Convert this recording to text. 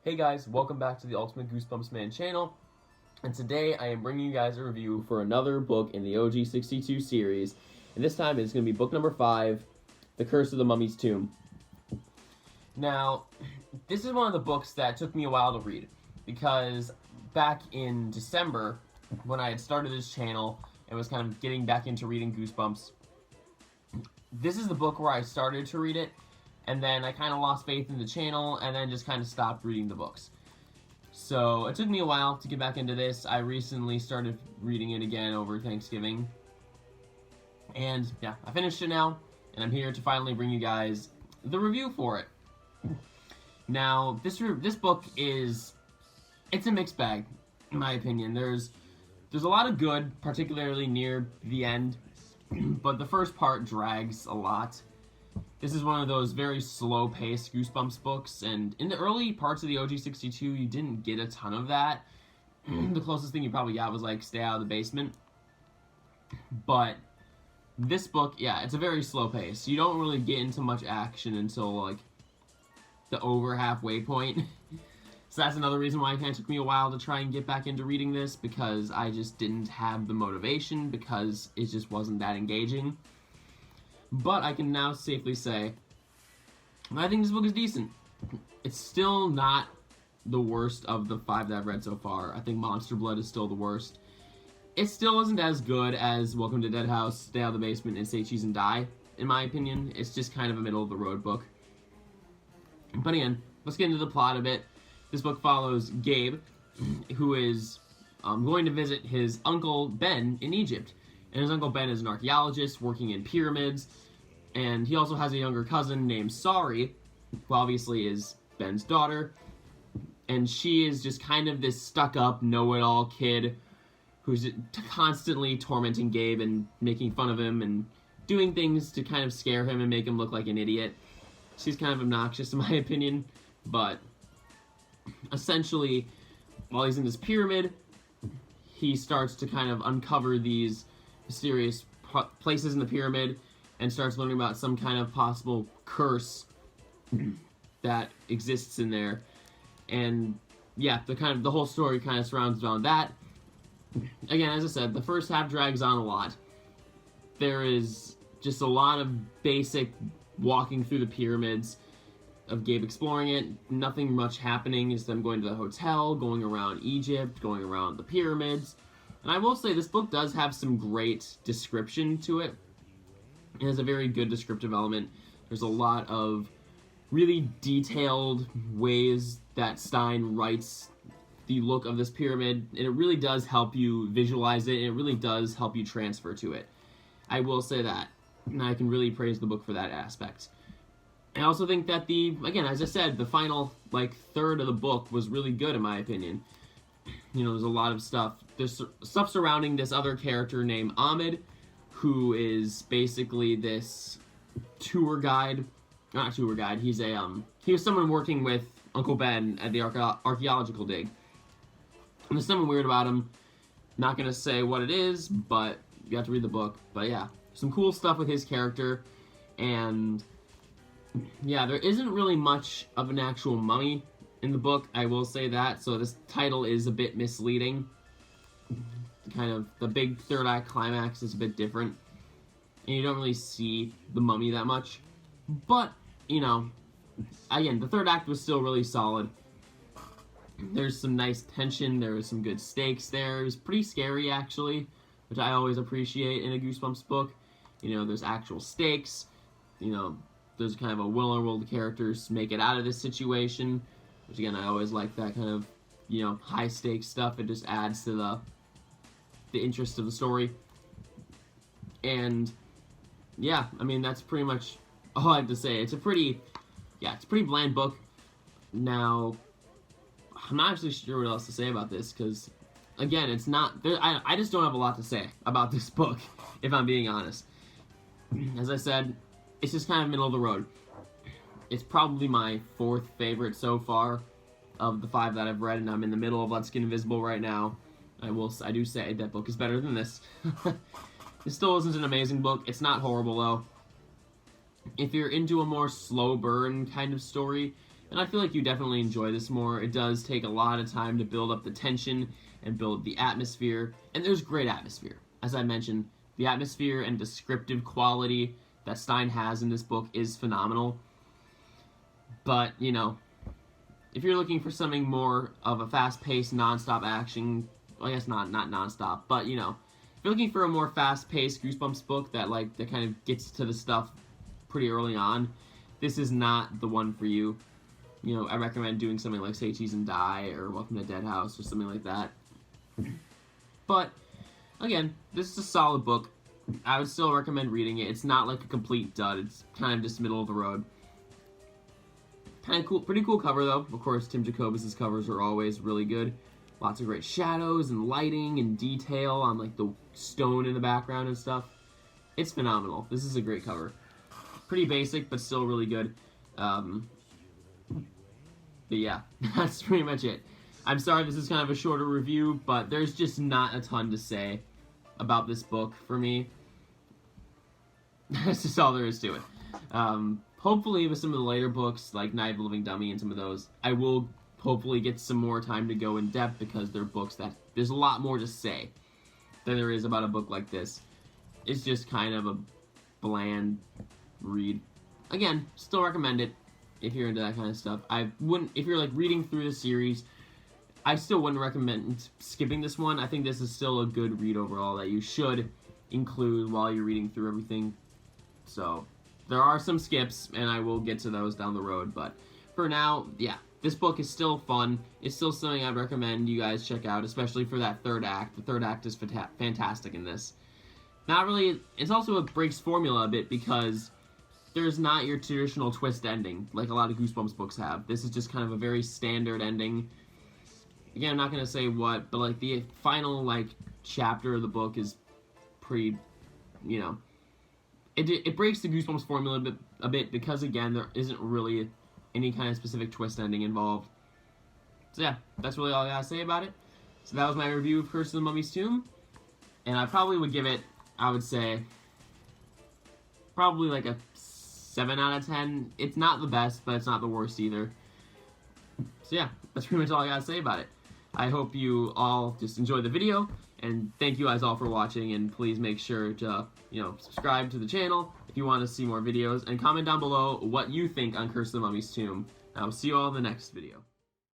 Hey guys, welcome back to the Ultimate Goosebumps Man channel, and today I am bringing you guys a review for another book in the OG62 series, and this time it's going to be book number 5, The Curse of the Mummy's Tomb. Now, this is one of the books that took me a while to read, because back in December, when I had started this channel and was kind of getting back into reading Goosebumps, this is the book where I started to read it, and then I kind of lost faith in the channel, and then just kind of stopped reading the books. So it took me a while to get back into this. I recently started reading it again over Thanksgiving. And yeah, I finished it now, and I'm here to finally bring you guys the review for it. Now, this book it's a mixed bag, in my opinion. There's a lot of good, particularly near the end, but the first part drags a lot. This is one of those very slow-paced Goosebumps books, and in the early parts of the OG62, you didn't get a ton of that. The closest thing you probably got was, like, Stay Out of the Basement. But this book, yeah, it's a very slow pace. You don't really get into much action until, like, the over halfway point. So that's another reason why it kind of took me a while to try and get back into reading this, because I just didn't have the motivation, because it just wasn't that engaging. But I can now safely say, I think this book is decent. It's still not the worst of the 5 that I've read so far. I think Monster Blood is still the worst. It still isn't as good as Welcome to Dead House, Stay Out of the Basement, and Say Cheese and Die, in my opinion. It's just kind of a middle-of-the-road book. But again, let's get into the plot a bit. This book follows Gabe, who is going to visit his Uncle Ben in Egypt. And his Uncle Ben is an archaeologist working in pyramids, and he also has a younger cousin named Sari, who obviously is Ben's daughter, and she is just kind of this stuck-up, know-it-all kid who's constantly tormenting Gabe and making fun of him and doing things to kind of scare him and make him look like an idiot. She's kind of obnoxious in my opinion, but essentially, while he's in this pyramid, he starts to kind of uncover these mysterious places in the pyramid and starts learning about some kind of possible curse that exists in there. And yeah, the whole story kind of surrounds around that. Again, as I said, the first half drags on a lot. There is just a lot of basic walking through the pyramids of Gabe exploring it. Nothing much happening. Is them going to the hotel, going around Egypt, going around the pyramids. And I will say, this book does have some great description to it. It has a very good descriptive element. There's a lot of really detailed ways that Stein writes the look of this pyramid, and it really does help you visualize it, and it really does help you transfer to it. I will say that, and I can really praise the book for that aspect. I also think that again, as I said, the final, third of the book was really good, in my opinion. You know, there's a lot of stuff. There's stuff surrounding this other character named Ahmed, who is basically this tour guide. Not tour guide. He was someone working with Uncle Ben at the archaeological dig. And there's something weird about him. Not gonna say what it is, but you have to read the book. But yeah, some cool stuff with his character, and yeah, there isn't really much of an actual mummy in the book, I will say that, so this title is a bit misleading. Kind of, the big third act climax is a bit different, and you don't really see the mummy that much. But, you know, again, the third act was still really solid. There's some nice tension, there was some good stakes there. It was pretty scary, actually, which I always appreciate in a Goosebumps book. You know, there's actual stakes, you know, there's kind of a will the characters make it out of this situation. Which, again, I always like that kind of, you know, high-stakes stuff. It just adds to the interest of the story. And, yeah, I mean, that's pretty much all I have to say. It's a pretty bland book. Now, I'm not actually sure what else to say about this, because, again, it's not, I just don't have a lot to say about this book, if I'm being honest. As I said, it's just kind of middle of the road. It's probably my 4th favorite so far of the 5 that I've read, and I'm in the middle of Let's Get Invisible right now. I do say that book is better than this. It still isn't an amazing book. It's not horrible, though. If you're into a more slow burn kind of story, and I feel like you definitely enjoy this more. It does take a lot of time to build up the tension and build the atmosphere, and there's great atmosphere. As I mentioned, the atmosphere and descriptive quality that Stein has in this book is phenomenal. But, you know, if you're looking for something more of a fast-paced, non-stop action, well, I guess not non-stop, but, you know, if you're looking for a more fast-paced Goosebumps book that kind of gets to the stuff pretty early on, this is not the one for you. You know, I recommend doing something like Say Cheese and Die or Welcome to Dead House or something like that. But, again, this is a solid book. I would still recommend reading it. It's not like a complete dud. It's kind of just middle of the road. Kind of cool, pretty cool cover though. Of course, Tim Jacobus' covers are always really good. Lots of great shadows and lighting and detail on like the stone in the background and stuff. It's phenomenal. This is a great cover. Pretty basic, but still really good. But yeah, that's pretty much it. I'm sorry this is kind of a shorter review, but there's just not a ton to say about this book for me. That's just all there is to it. Hopefully with some of the later books, like Night of the Living Dummy and some of those, I will hopefully get some more time to go in depth because they're books that there's a lot more to say than there is about a book like this. It's just kind of a bland read. Again, still recommend it if you're into that kind of stuff. I wouldn't, if you're like reading through the series, I still wouldn't recommend skipping this one. I think this is still a good read overall that you should include while you're reading through everything. So, there are some skips, and I will get to those down the road, but for now, yeah, this book is still fun. It's still something I'd recommend you guys check out, especially for that third act. The third act is fantastic in this. Not really, it's also a breaks formula a bit because there's not your traditional twist ending like a lot of Goosebumps books have. This is just kind of a very standard ending. Again, I'm not going to say what, but like the final like chapter of the book is pretty, you know, it breaks the Goosebumps formula a bit because, again, there isn't really any kind of specific twist ending involved. So yeah, that's really all I gotta say about it. So that was my review of Curse of the Mummy's Tomb, and I probably would give it, I would say, probably like a 7 out of 10. It's not the best, but it's not the worst either. So yeah, that's pretty much all I gotta say about it. I hope you all just enjoyed the video, and thank you guys all for watching, and please make sure to, you know, subscribe to the channel if you want to see more videos, and comment down below what you think on Curse of the Mummy's Tomb. I will see you all in the next video.